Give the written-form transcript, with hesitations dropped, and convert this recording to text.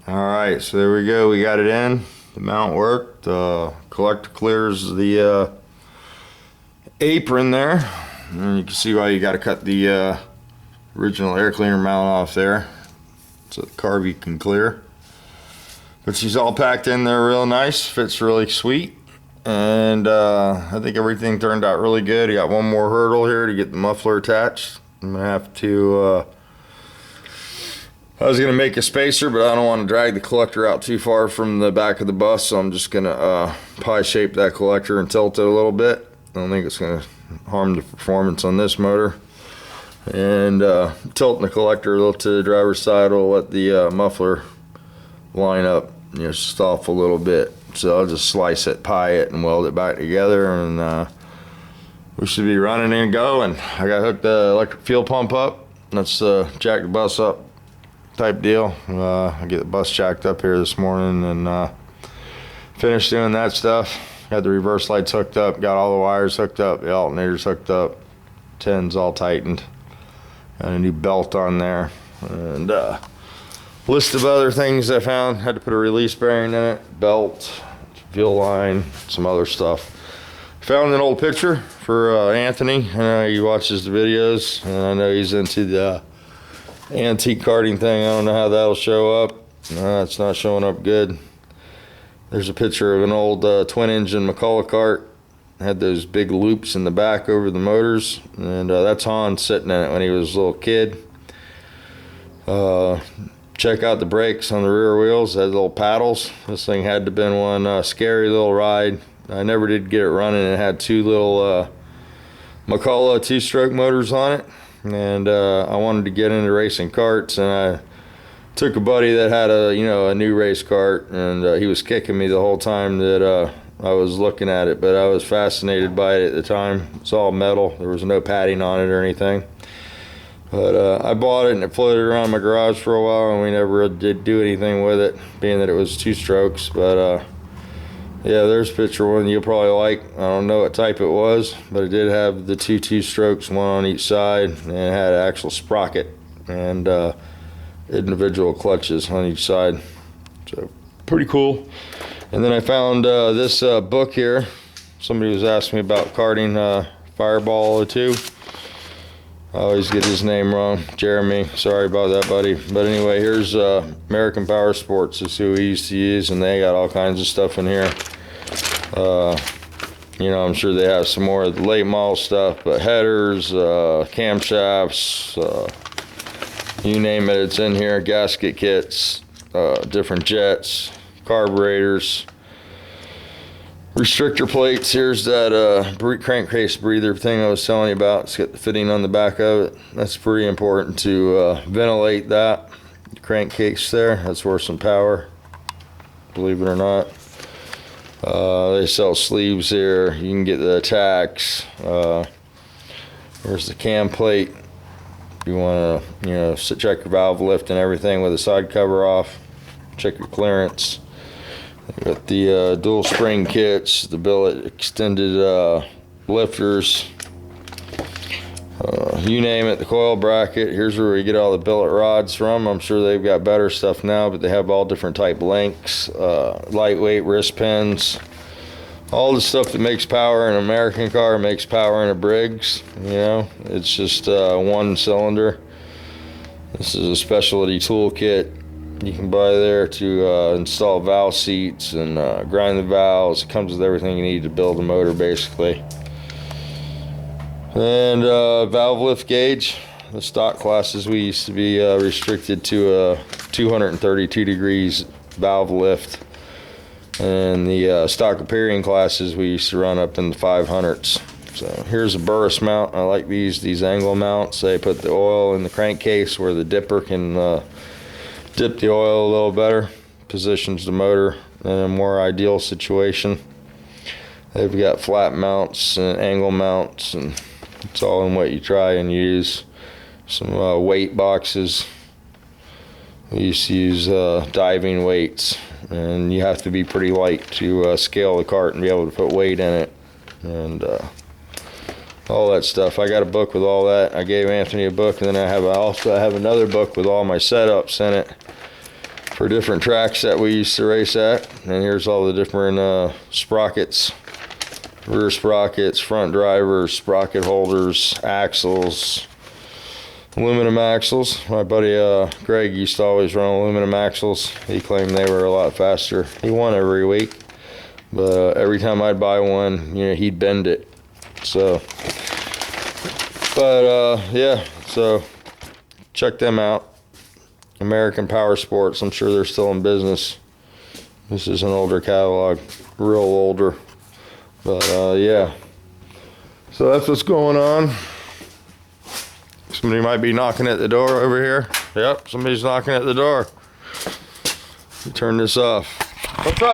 Alright, so there we go. We got it in. The mount worked. Collector clears the apron there. And you can see why you got to cut the original air cleaner mount off there so the carby can clear. But she's all packed in there real nice. Fits really sweet. And I think everything turned out really good. You got one more hurdle here to get the muffler attached. I'm going to have to... I was going to make a spacer, but I don't want to drag the collector out too far from the back of the bus, so I'm just going to pie shape that collector and tilt it a little bit. I don't think it's going to harm the performance on this motor. And tilting the collector a little to the driver's side will let the muffler line up just off a little bit. So I'll just slice it, pie it, and weld it back together, and we should be running and going. I got hooked the electric fuel pump up. Let's jack the bus up type deal. I get the bus jacked up here this morning and finished doing that stuff. Got the reverse lights hooked up, got all the wires hooked up, the alternators hooked up, tins all tightened, got a new belt on there, and list of other things I found. Had to put a release bearing in it, belt, fuel line, some other stuff. Found an old picture for Anthony. I know he watches the videos, and I know he's into the antique karting thing. I don't know how that'll show up. It's not showing up good. There's a picture of an old twin engine McCulloch kart. Had those big loops in the back over the motors, and that's Hans sitting in it when he was a little kid. Check out the brakes on the rear wheels. It had little paddles. This thing had to have been one scary little ride. I never did get it running. It had two little McCulloch two-stroke motors on it. And I wanted to get into racing karts, and I took a buddy that had a new race kart, and he was kicking me the whole time that I was looking at it, but I was fascinated by it at the time. It's all metal. There was no padding on it or anything. But I bought it, and it floated around my garage for a while, and we never did do anything with it, being that it was two strokes. But yeah, there's a picture one you'll probably like. I don't know what type it was, but it did have the two strokes, one on each side, and it had an actual sprocket and individual clutches on each side. So pretty cool. And then I found this book here. Somebody was asking me about karting Fireball 02. I always get his name wrong. Jeremy, sorry about that, buddy. But anyway, here's American Power Sports. This is who we used to use, and they got all kinds of stuff in here. I'm sure they have some more of the late model stuff, but headers, camshafts, you name it, it's in here. Gasket kits, different jets, carburetors, restrictor plates. Here's that crankcase breather thing I was telling you about. It's got the fitting on the back of it. That's pretty important to ventilate that. The crankcase there, that's worth some power, believe it or not. They sell sleeves here. You can get the tacks. Here's the cam plate. You want to, check your valve lift and everything with the side cover off. Check your clearance. Got the dual spring kits, the billet extended lifters. You name it, the coil bracket. Here's where we get all the billet rods from. I'm sure they've got better stuff now, but they have all different type lengths, lightweight wrist pins. All the stuff that makes power in an American car makes power in a Briggs. It's just one cylinder. This is a specialty toolkit you can buy there to install valve seats and grind the valves. It comes with everything you need to build a motor, basically. And valve lift gauge. The stock classes, we used to be restricted to 232 degrees valve lift. And the stock appearing classes, we used to run up in the 500s. So here's a Burris mount. I like these angle mounts. They put the oil in the crankcase where the dipper can dip the oil a little better. Positions the motor in a more ideal situation. They've got flat mounts and angle mounts, and it's all in what you try and use. Some weight boxes. We used to use diving weights, and you have to be pretty light to scale the cart and be able to put weight in it, and all that stuff. I got a book with all that. I gave Anthony a book, and then I also have another book with all my setups in it for different tracks that we used to race at. And here's all the different sprockets, rear sprockets, front drivers, sprocket holders, axles, aluminum axles. My buddy Greg used to always run aluminum axles. He claimed they were a lot faster. He won every week, but every time I'd buy one, you know, he'd bend it. So, but yeah, so check them out. American Power Sports. I'm sure they're still in business. This is an older catalog, real older. But yeah, so that's what's going on. Somebody might be knocking at the door over here. Yep, somebody's knocking at the door. Turn this off. What's up?